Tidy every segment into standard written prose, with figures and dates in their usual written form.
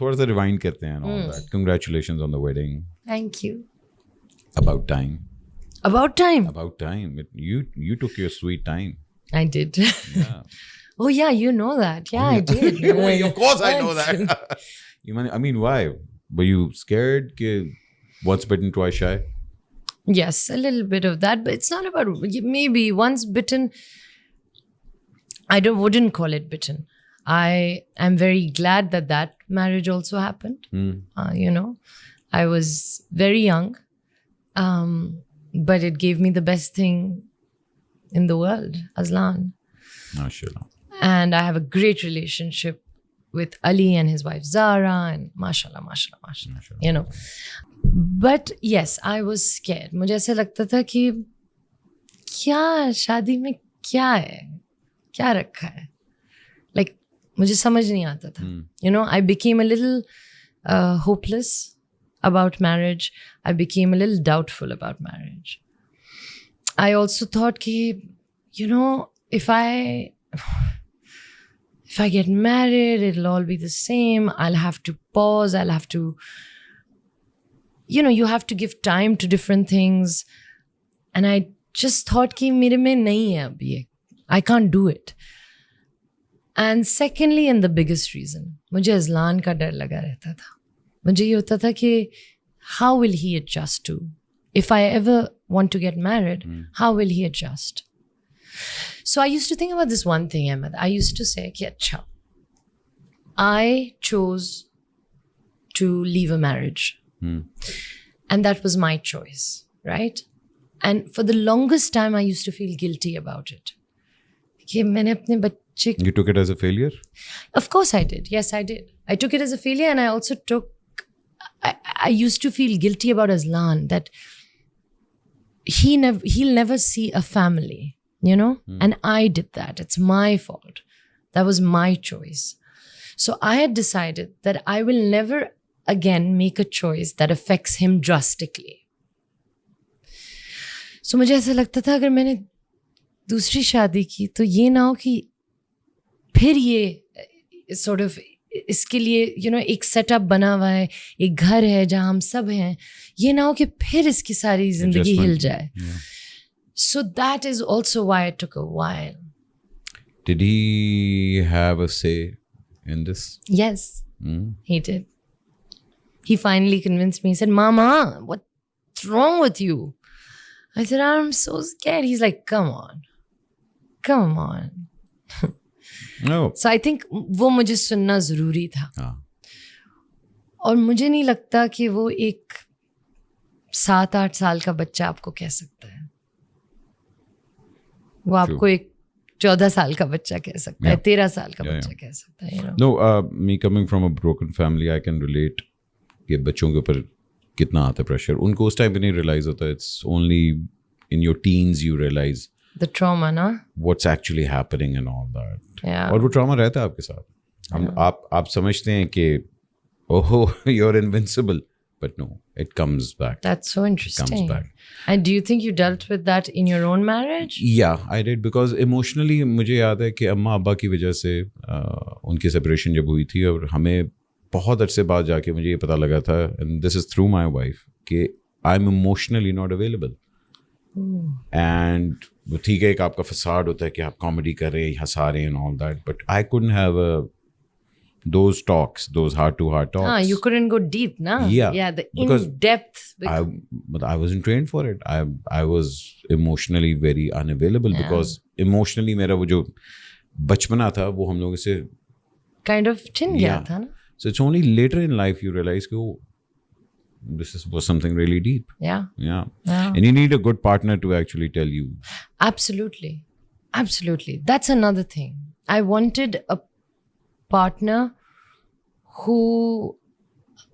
थोड़ा सा रिवाइंड करते हैं and all that. Congratulations on the wedding. Thank you. About time. About time. About time. You took your sweet time. I did. Yeah. Oh yeah, you know that. Yeah, I did. Of course I know that. I mean, why? Were you scared? Once bitten, twice shy? Yes, a little bit of that, but it's not about maybe once bitten. I wouldn't call it bitten. I am very glad that marriage also happened. You know, I was very young, but it gave me the best thing in the world, Aslan. MashaAllah. And I have a great relationship with Ali and his wife Zara, and mashallah, you know. But yes, I was scared. मुझे ऐसा लगता था कि क्या शादी में क्या है, क्या रखा है, like मुझे समझ नहीं आता था. You know, I became a little hopeless about marriage. I became a little doubtful about marriage. I also thought कि, you know, if I get married, it'll all be the same. I'll have to pause. I'll have to, you know, you have to give time to different things. And I just thought कि मेरे में नहीं है अभी ये. I can't do it. And secondly, and the biggest reason, मुझे अज़लान का डर लगा रहता था. मुझे ये होता था कि how will he adjust to? If I ever want to get married, how will he adjust? So I used to think about this one thing, Ahmed. I used to say, कि अच्छा, I chose to leave a marriage. And that was my choice, right? And for the longest time, I used to feel guilty about it. कि मैंने अपने बच्चे... You took it as a failure? Of course I did. Yes, I did. I took it as a failure, and I also took... I used to feel guilty about Aslan, that he'll never see a family. You know, and I did that. It's my fault. That was my choice. So I had decided that I will never again make a choice that affects him drastically. So मुझे ऐसा लगता था अगर मैंने दूसरी शादी की तो ये ना हो कि फिर ये sort of इसके लिए you know एक सेटअप बना हुआ है, एक घर है जहाँ हम सब हैं, ये ना हो कि फिर इसकी सारी जिंदगी हिल जाए. So that is also why it took a while. Did he have a say in this? Yes, he did. He finally convinced me. He said, Mama, what's wrong with you? I said, I'm so scared. He's like, come on. No. So I think वो मुझे सुनना ज़रूरी था. और मुझे नहीं लगता कि वो एक 7-8 साल का बच्चा आपको कह सकता है. वो आपको एक 14 साल का बच्चा कह सकता है, 13 साल का बच्चा कह सकता है. You know? No, me coming from a broken family, I can relate कि बच्चों के ऊपर कितना आता है प्रेशर. उनको उस टाइम पे नहीं रियलाइज होता. It's only in your teens you realize the trauma, ना? What's actually happening and all that. Yeah. और वो trauma रहता है आपके साथ. आप समझते हैं कि oh, you're invincible. But no, it comes back. That's so interesting. It comes back. And do you think you dealt with that in your own marriage? Yeah, I did because emotionally मुझे याद है कि अम्मा अब्बा की वजह से उनकी separation जब हुई थी और हमें बहुत अरसे बाद जाके मुझे ये पता लगा था, and this is through my wife, कि I'm emotionally not available. And ठीक है, एक आपका फसाड होता है कि आप कॉमेडी कर रहे हैं, हंसा रहे हैं and all that, but I couldn't have those talks, those heart-to-heart talks. You couldn't go deep, na? Yeah, the in-depth. But I wasn't trained for it. I was emotionally very unavailable because emotionally मेरा वो जो बचपना था वो हम लोगों से kind of छिन गया था ना? So it's only later in life you realize कि this was something really deep. Yeah. And you need a good partner to actually tell you. Absolutely. That's another thing. I wanted a partner who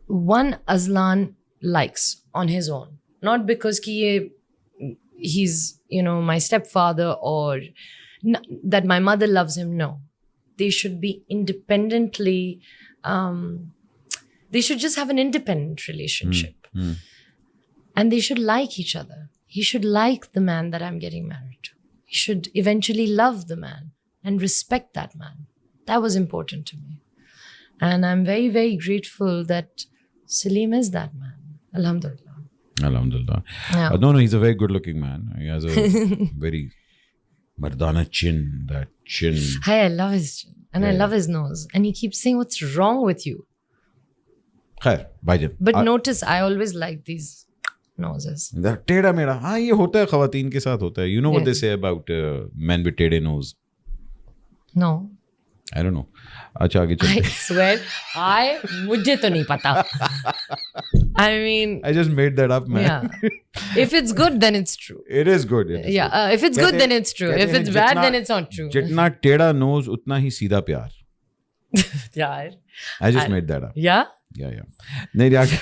one Aslan likes on his own, not because he's my stepfather or that my mother loves him. No, they should be independently. They should just have an independent relationship, and they should like each other. He should like the man that I'm getting married to. He should eventually love the man and respect that man. That was important to me. And I'm very, very grateful that Salim is that man. Alhamdulillah. Alhamdulillah. Yeah. No, he's a very good-looking man. He has a very mardana chin. That chin. Hi, I love his chin. And I Yeah. love his nose. And he keeps saying, what's wrong with you? Khair, bhaijan. But notice, I always like these noses. टेढ़ा मेढ़ा, हाँ ये होता है, खवातीन के साथ होता है. You know what Yeah. they say about men with टेढ़े nose? No. I don't know. अच्छा आगे I चलते. swear, मुझे तो नहीं पता. I mean, I just made that up, man. yeah. If it's good, then it's true. It is good. It is Yeah, good. if it's good, कहते- then it's true. कहते If हैं it's bad, जितना- then it's not true. जितना टेढ़ा nose उतना ही सीधा प्यार. Yeah. I just made that up. Yeah? Yeah. नहीं यार.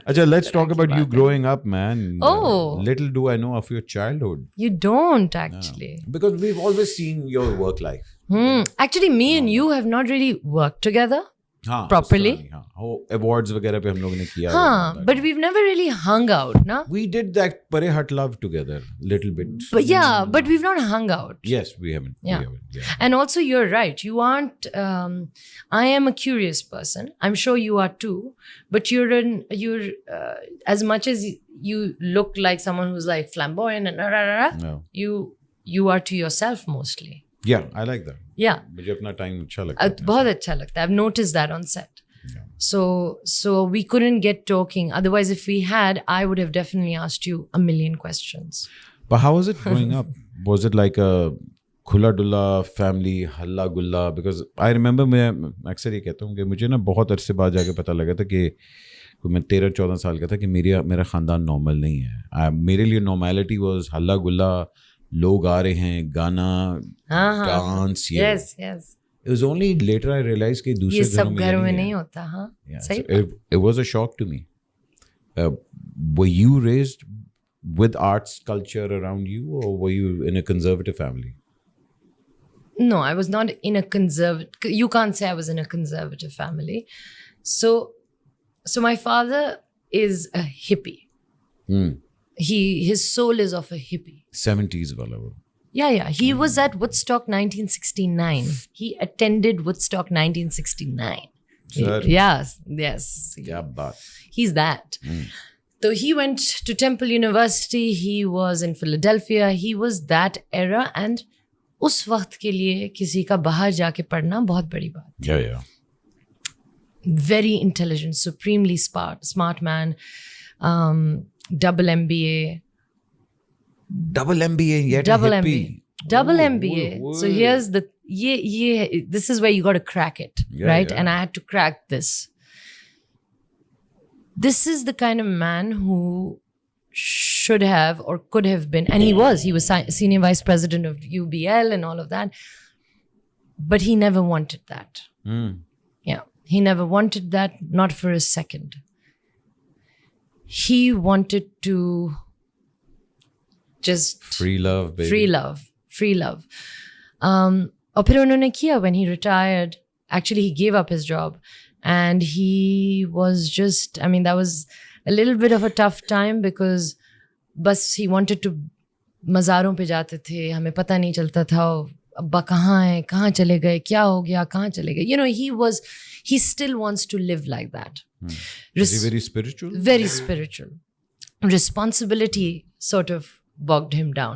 अच्छा, let's talk about you growing up, man. Oh. Little do I know of your childhood. You don't actually. Because we've always seen your work life. Actually, me and you have not really worked together. हाँ, Properly? उस तरह नहीं, हाँ. वो awards वगैरह पे हम लोगों ने किया. Huh, but we've never really hung out, na? We did that Pare Hut Love together, little bit. But yeah, but we've not hung out. Yes, we haven't. Yeah. We haven't. Yeah. And also, you're right. You aren't. I am a curious person. I'm sure you are too. But you're as much as you look like someone who's like flamboyant and No. you are to yourself mostly. Yeah, I like that. Yeah, मुझे अपना time अच्छा लगता है. बहुत अच्छा लगता है. I've noticed that on set. Yeah. So we couldn't get talking. Otherwise, if we had, I would have definitely asked you a million questions. But how was it growing up? Was it like a खुला डुला family हल्ला गुल्ला? Because I remember मैं अक्सर ये कहता हूँ कि मुझे ना बहुत अरसे बाद जाके पता लगा था कि मैं 13-14 साल का था कि मेरा ख़ानदान नॉर्मल नहीं है. मेरे लिए नॉर्मैलिटी वाज हल्ला गुल्ला, लोग आ रहे हैं, गाना, dance. Yes, yes. It was only later I realized कि ये दूसरे सब घरों में है. नहीं होता. हाँ, Yeah, सही. so it was a shock to me. Were you raised with arts culture around you, or were you in a conservative family? No, I was not in a conservative. You can't say I was in a conservative family. So my father is a hippie. His soul is of a hippie. 70s wala wo. Yeah. He was at Woodstock 1969. He attended Woodstock 1969. Sir. Yes. Kya baat. He's that. So he went to Temple University. He was in Philadelphia. He was that era. And उस वक्त के लिए किसी का बाहर जाके पढ़ना बहुत बड़ी बात. Yeah. Very intelligent, supremely smart man. Double MBA. Double MBA yet Double a hippie. MBA. Double Oh, MBA. whoa. So here's the this is where you got to crack it, Yeah, right? yeah. And I had to crack this. This is the kind of man who should have or could have been, and he was senior vice president of UBL and all of that. But he never wanted that. Yeah. He never wanted that, not for a second. He wanted to just Free love, baby. free love. और फिर उन्होंने किया when he retired. Actually, he gave up his job. And he was just, I mean, that was a little bit of a tough time because बस he wanted to मज़ारों पे जाते थे, हमें पता नहीं चलता था अब्बा कहाँ हैं, कहाँ चले गए, क्या हो गया, कहाँ चले गए. You know, he still wants to live like that. Is he very spiritual? Very spiritual. Responsibility sort of bogged him down.